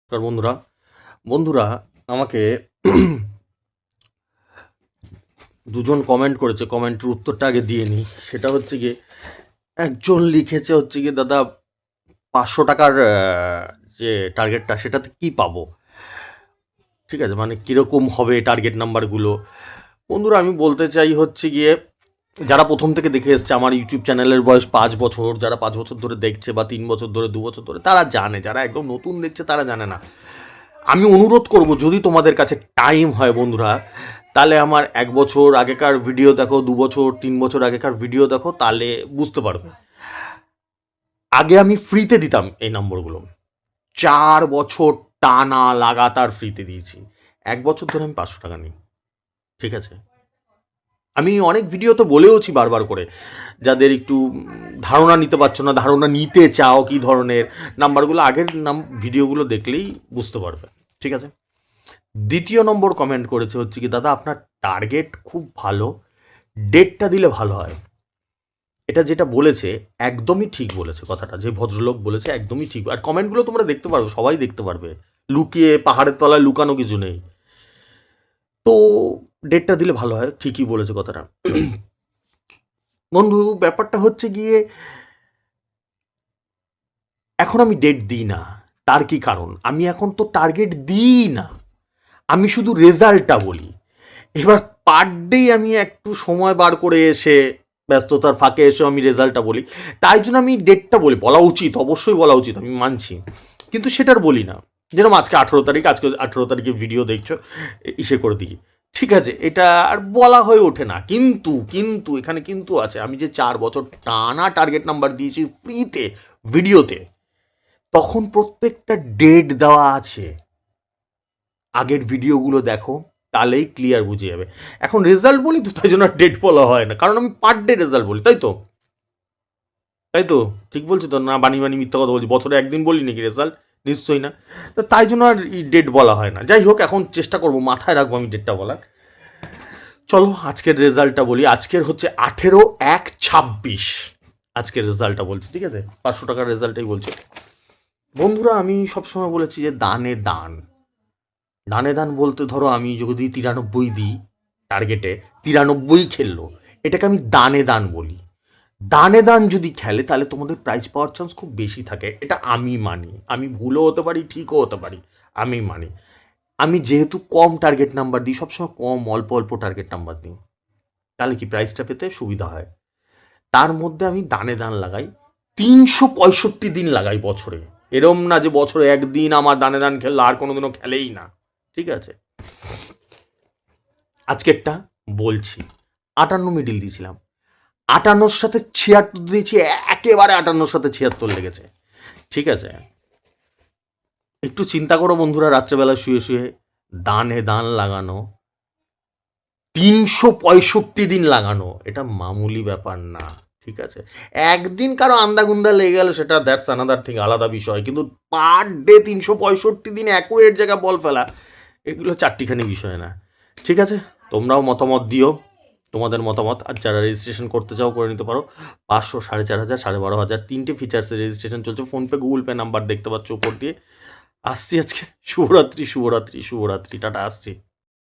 নমস্কার বন্ধুরা। বন্ধুরা, আমাকে দুজন কমেন্ট করেছে, কমেন্টের উত্তরটা আগে দিয়ে নিই। সেটা হচ্ছে গিয়ে একজন লিখেছে হচ্ছে গিয়ে, দাদা 500 টাকার যে টার্গেটটা সেটাতে কি পাবো, ঠিক আছে, মানে কীরকম হবে টার্গেট নাম্বারগুলো। বন্ধুরা, আমি বলতে চাই হচ্ছে গিয়ে, যারা প্রথম থেকে দেখে এসছে, আমার ইউটিউব চ্যানেলের বয়স 5 বছর, যারা 5 বছর ধরে দেখছে বা 3 বছর ধরে, 2 বছর ধরে, তারা জানে। যারা একদম নতুন দেখছে তারা জানে না। আমি অনুরোধ করব, যদি তোমাদের কাছে টাইম হয় বন্ধুরা, তাহলে আমার 1 বছর আগেকার ভিডিও দেখো, 2 বছর 3 বছর আগেকার ভিডিও দেখো, তাহলে বুঝতে পারবে। আগে আমি ফ্রিতে দিতাম এই নম্বরগুলো, 4 বছর টানা লাগাতার ফ্রিতে দিয়েছি। 1 বছর ধরে আমি 500 টাকা নিই, ঠিক আছে। আমি অনেক ভিডিওতে বলেওছি বারবার করে, যাদের একটু ধারণা নিতে পারছো না, ধারণা নিতে চাও কি ধরনের, নাম্বারগুলো আগের ভিডিওগুলো দেখলেই বুঝতে পারবে, ঠিক আছে। দ্বিতীয় নম্বর কমেন্ট করেছে হচ্ছে কি, দাদা আপনার টার্গেট খুব ভালো, ডেটটা দিলে ভালো হয়। এটা যেটা বলেছে একদমই ঠিক বলেছে, কথাটা যে ভদ্রলোক বলেছে একদমই ঠিক। আর কমেন্টগুলো তোমরা দেখতে পারবে, সবাই দেখতে পারবে, লুকিয়ে পাহাড়ের তলায় লুকানো কিছু নেই। তো ডেটটা দিলে ভালো হয়, ঠিকই বলেছে কথাটা। বন্ধু, ব্যাপারটা হচ্ছে গিয়ে, এখন আমি ডেট দিই না। তার কি কারণ? আমি এখন তো টার্গেট দিই না, আমি শুধু রেজাল্টটা বলি। এবার পার ডে আমি একটু সময় বার করে এসে, ব্যস্ততার ফাঁকে এসে আমি রেজাল্টটা বলি, তাই জন্য আমি ডেটটা বলি। বলা উচিত, অবশ্যই বলা উচিত, আমি মানছি, কিন্তু সেটার বলি না। যেরকম আজকে 18 তারিখ, আজকে 18 তারিখে ভিডিও দেখছো, ইসে করে দিই, ঠিক আছে, এটা আর বলা হয়ে ওঠে না। কিন্তু কিন্তু এখানে কিন্তু আছে, আমি যে 4 বছর টানা টার্গেট নাম্বার দিয়েছি ফ্রিতে ভিডিওতে, তখন প্রত্যেকটা ডেট দেওয়া আছে। আগের ভিডিওগুলো দেখো, তাহলেই ক্লিয়ার বুঝে যাবে। এখন রেজাল্ট বলি তো, তাই জন্য ডেট বলা হয় না, কারণ আমি পার ডে রেজাল্ট বলি, তাই তো, তাই তো, ঠিক বলছি তো না? বানি বানি মিথ্যা কথা বলছি? বছরে একদিন বলি নাকি রেজাল্ট? নিশ্চয়ই না। তো তাই জন্য আর ডেট বলা হয় না। যাই হোক, এখন চেষ্টা করবো, মাথায় রাখবো আমি ডেটটা বলার। চলো আজকের রেজাল্টটা বলি। আজকের হচ্ছে 18/1/26, আজকের রেজাল্টটা বলছি, ঠিক আছে। 500 টাকার রেজাল্টটাই বলছি। বন্ধুরা, আমি সবসময় বলেছি যে দানে দান। দানে দান বলতে ধরো, আমি যদি 93 দিই টার্গেটে, 93 খেললো, এটাকে আমি দানে দান বলি। দানে দান যদি খেলে, তাহলে তোমাদের প্রাইজ পাওয়ার চান্স খুব বেশি থাকে, এটা আমি মানি। আমি ভুলও হতে পারি, ঠিকও হতে পারি, আমি মানি। আমি যেহেতু কম টার্গেট নাম্বার দিই, সবসময় কম অল্প অল্প টার্গেট নাম্বার দিই, তাহলে কি প্রাইজটা পেতে সুবিধা হয়। তার মধ্যে আমি দানে দান লাগাই, 365 দিন লাগাই বছরে। এরম না যে বছরে একদিন আমার দানে দান খেললো, আর কোনোদিনও খেলেই না, ঠিক আছে। আজকেরটা বলছি, 58 মিডিল দিয়েছিলাম, 58-র সাথে 76 দিয়েছি, একেবারে 58-র সাথে 76 লেগেছে, ঠিক আছে। একটু চিন্তা করো বন্ধুরা, রাত্রেবেলা শুয়ে শুয়ে দানে দান লাগানো, 365 দিন লাগানো, এটা মামুলি ব্যাপার না, ঠিক আছে। একদিন কারো আন্দাগুন্দা লেগে গেল, সেটা দ্যাটস আনাদার থিং, আলাদা বিষয়। কিন্তু পার ডে 365 দিন অ্যাকুরেট জায়গা বল ফেলা, এগুলো চারটিখানি বিষয় না, ঠিক আছে। তোমরাও মতামত দিও, তোমাদের মতামত। আর যারা রেজিস্ট্রেশন করতে চাও করে নিতে পারো। 500, 4,500, 12,500, 3টে ফিচার্সের রেজিস্ট্রেশন চলছে। ফোনপে, গুগল পে নাম্বার দেখতে পাচ্ছ উপর দিয়ে। আসছি আজকে। শুভরাত্রি, শুভরাত্রি, শুভরাত্রি, টাটা, আসছি।